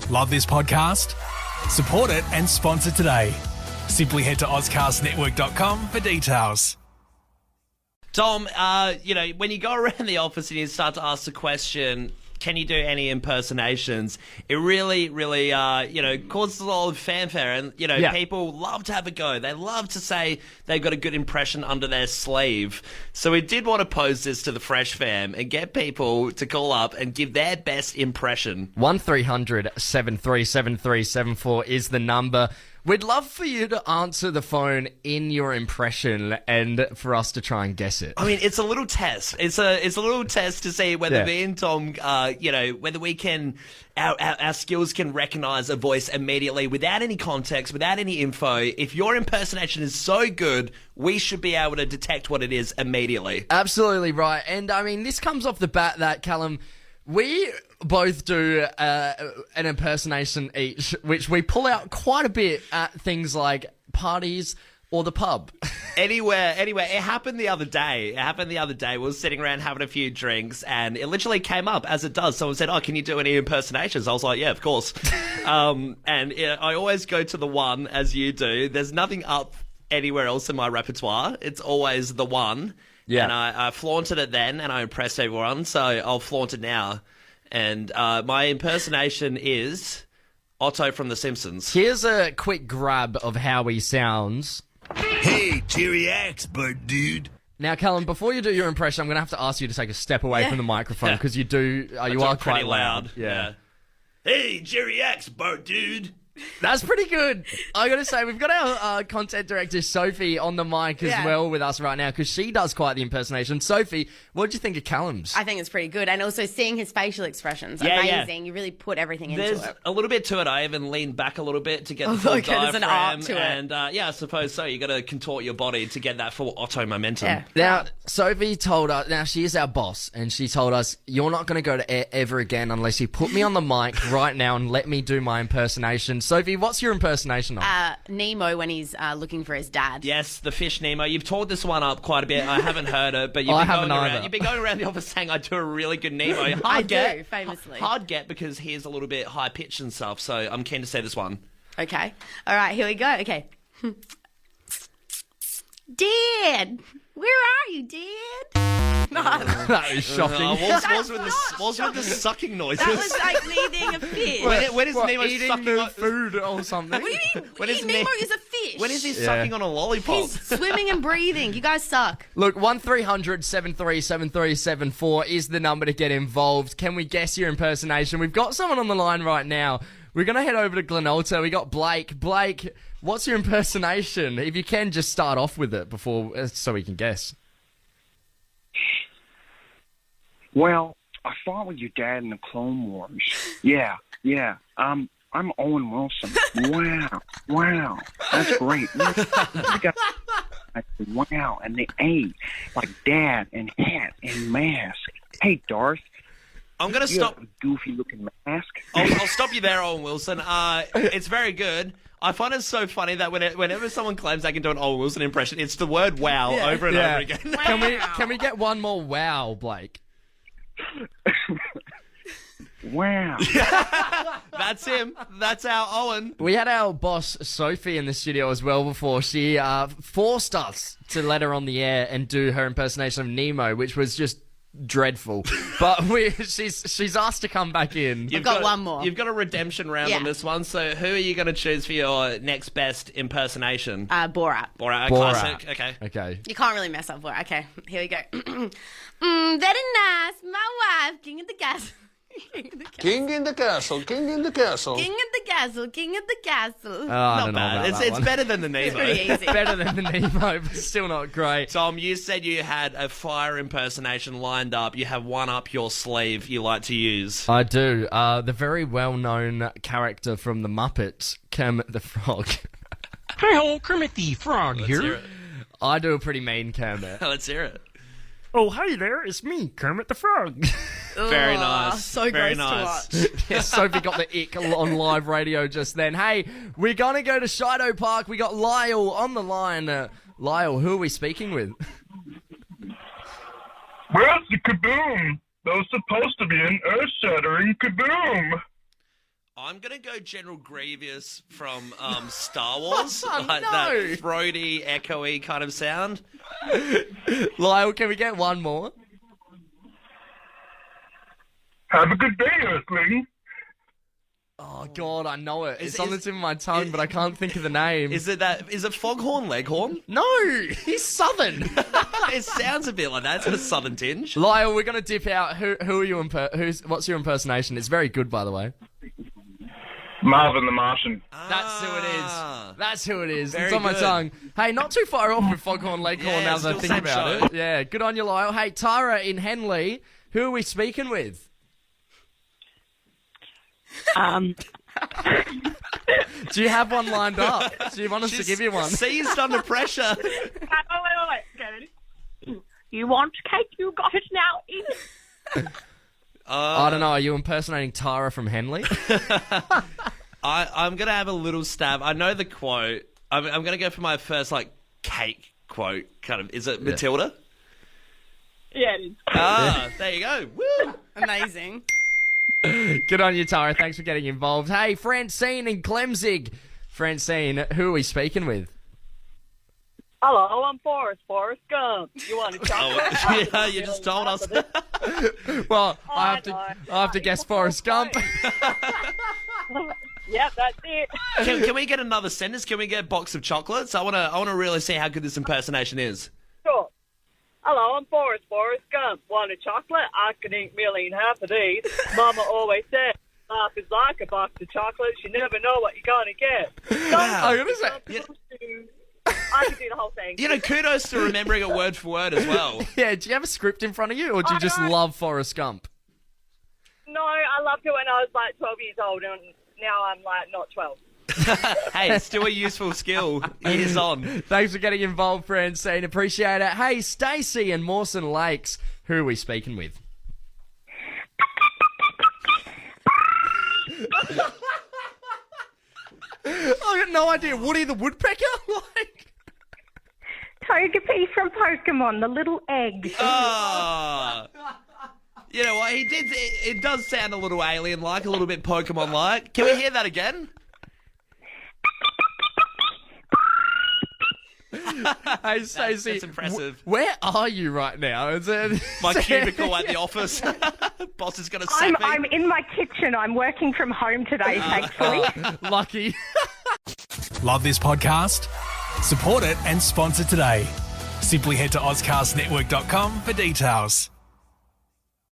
Love this podcast? Support it and sponsor today. Simply head to ozcastnetwork.com for details. Tom, when you go around the office and you start to ask the question, can you do any impersonations? It really, really, causes a lot of fanfare. And, people love to have a go. They love to say they've got a good impression under their sleeve. So we did want to pose this to the Fresh Fam and get people to call up and give their best impression. 1300 737374 is the number. We'd love for you to answer the phone in your impression and for us to try and guess it. I mean, it's a little test. It's a little test to see whether me and Tom, whether we can, our skills can recognise a voice immediately without any context, without any info. If your impersonation is so good, we should be able to detect what it is immediately. Absolutely right. And I mean, this comes off the bat that, Callum, we both do an impersonation each, which we pull out quite a bit at things like parties or the pub. Anywhere. It happened the other day. We were sitting around having a few drinks, and it literally came up, as it does. Someone said, "Oh, can you do any impersonations?" I was like, "Yeah, of course." I always go to the one, as you do. There's nothing up anywhere else in my repertoire. It's always the one. Yeah. And I flaunted it then, and I impressed everyone, so I'll flaunt it now. And my impersonation is Otto from The Simpsons. Here's a quick grab of how he sounds. Hey, cheeriax, bird dude. Now, Callum, before you do your impression, I'm going to have to ask you to take a step away from the microphone, because you are quite loud. Yeah. Hey, cheeriax, bird dude. That's pretty good. I got to say, we've got our content director, Sophie, on the mic as well with us right now, because she does quite the impersonation. Sophie, what did you think of Callum's? I think it's pretty good. And also seeing his facial expressions. Amazing. You really put everything into it. There's a little bit to it. I even leaned back a little bit to get the full diaphragm. There's an art to it. And I suppose so. You got to contort your body to get that full Otto momentum. Yeah. Now, Sophie told us, now she is our boss, and she told us, you're not going to go to air ever again unless you put me on the mic right now and let me do my impersonation. Sophie, what's your impersonation of? Nemo when he's looking for his dad. Yes, the fish Nemo. You've toured this one up quite a bit. I haven't heard it, but you've been going around the office saying I do a really good Nemo. Famously. Hard get because he is a little bit high pitched and stuff. So I'm keen to see this one. Okay. All right. Here we go. Okay. Dad, where are you, Dad? That is shocking. What's with the sucking noises? That was like me being a fish. When is Nemo sucking on food or something? What do you mean? Nemo is a fish. When is he sucking on a lollipop? He's swimming and breathing. You guys suck. Look, 1300 737374 is the number to get involved. Can we guess your impersonation? We've got someone on the line right now. We're going to head over to Glenalta. We got Blake. Blake, what's your impersonation? If you can, just start off with it before, so we can guess. Well, I fought with your dad in the Clone Wars. Yeah. I'm Owen Wilson. Wow. That's great. Wow, and the A, like dad and hat and mask. Hey, Darth. I'm going to stop. A goofy-looking mask. I'll stop you there, Owen Wilson. It's very good. I find it so funny that whenever someone claims they can do an Owen Wilson impression, it's the word wow over and over again. Wow. Can we get one more wow, Blake? Wow. That's him. That's our Owen. We had our boss, Sophie, in the studio as well before. She forced us to let her on the air and do her impersonation of Nemo, which was just dreadful. But she's asked to come back in. You've got one more. You've got a redemption round on this one. So who are you going to choose for your next best impersonation? Borat. Borat. Classic. Okay. You can't really mess up Borat. Okay, here we go. Very nice. My wife, king of the castle. King in the castle. King of the castle. Oh, not bad. It's better than the Nemo. It's pretty easy. Better than the Nemo, but still not great. Tom, you said you had a fire impersonation lined up. You have one up your sleeve you like to use. I do. The very well-known character from the Muppets, Kermit the Frog. Hi-ho, Kermit the Frog Let's hear here. it. I do a pretty mean Kermit. Let's hear it. Oh, hi there, it's me, Kermit the Frog. Very nice. So Very gross nice. to watch. Yeah, Sophie got the ick on live radio just then. Hey, we're going to go to Shido Park. We got Lyle on the line. Lyle, who are we speaking with? Where's the kaboom? That was supposed to be an earth-shattering kaboom. I'm going to go General Grievous from Star Wars. Like no. that throaty, echoey kind of sound. Lyle, can we get one more? Have a good day, Earthling. Oh, God, I know it. Is- It's on the is- tip of my tongue, but I can't think of the name. Is it Foghorn Leghorn? No, he's Southern. It sounds a bit like that. It's got a southern tinge. Lyle, we're going to dip out. Who are you? What's your impersonation? It's very good, by the way. Marvin the Martian. That's who it is. That's who it is. Very It's on my good. tongue. Hey, not too far off with Foghorn Leghorn Yeah, now that I still think same about show. it. Yeah, good on you, Lyle. Hey, Tara in Henley, who are we speaking with? Do you have one lined up? Do you want us to give you one? Seized under pressure. Wait. You want cake? You got it now. Eat it. I don't know. Are you impersonating Tara from Henley? I'm going to have a little stab. I know the quote. I'm going to go for my first, cake quote. Kind of. Is it Matilda? Yeah, it is. Ah, there you go. Woo! Amazing. Good on you, Tara. Thanks for getting involved. Hey, Francine in Clemzig. Francine, who are we speaking with? Hello, I'm Forrest Gump. You want a chocolate? Yeah, you just told us. Well, I know. have to guess Forrest Gump. Yep, that's it. Can we get another sentence? Can we get a box of chocolates? I want to really see how good this impersonation is. Sure. Hello, I'm Forrest Gump. Want a chocolate? I can eat nearly half of these. Mama always said, life is like a box of chocolates. You never know what you're going to get. I'm gonna say, I can do the whole thing. Kudos to remembering it word for word as well. yeah. Do you have a script in front of you, or do you just love Forrest Gump? No, I loved it when I was 12 years old, and now I'm not 12. Hey, it's still a useful skill. Years on. Thanks for getting involved, Francine. Appreciate it. Hey, Stacey in Mawson Lakes. Who are we speaking with? I got no idea. Woody the Woodpecker? Togepi from Pokemon, the little egg. Ah. You know what? He did. It does sound a little alien-like, a little bit Pokemon-like. Can we hear that again? Hey, Stacey. That's impressive. Where are you right now? Is it My cubicle at the office. Boss is going to sack me. I'm in my kitchen. I'm working from home today, thankfully. Lucky. Love this podcast? Support it and sponsor today. Simply head to AuscastNetwork.com for details.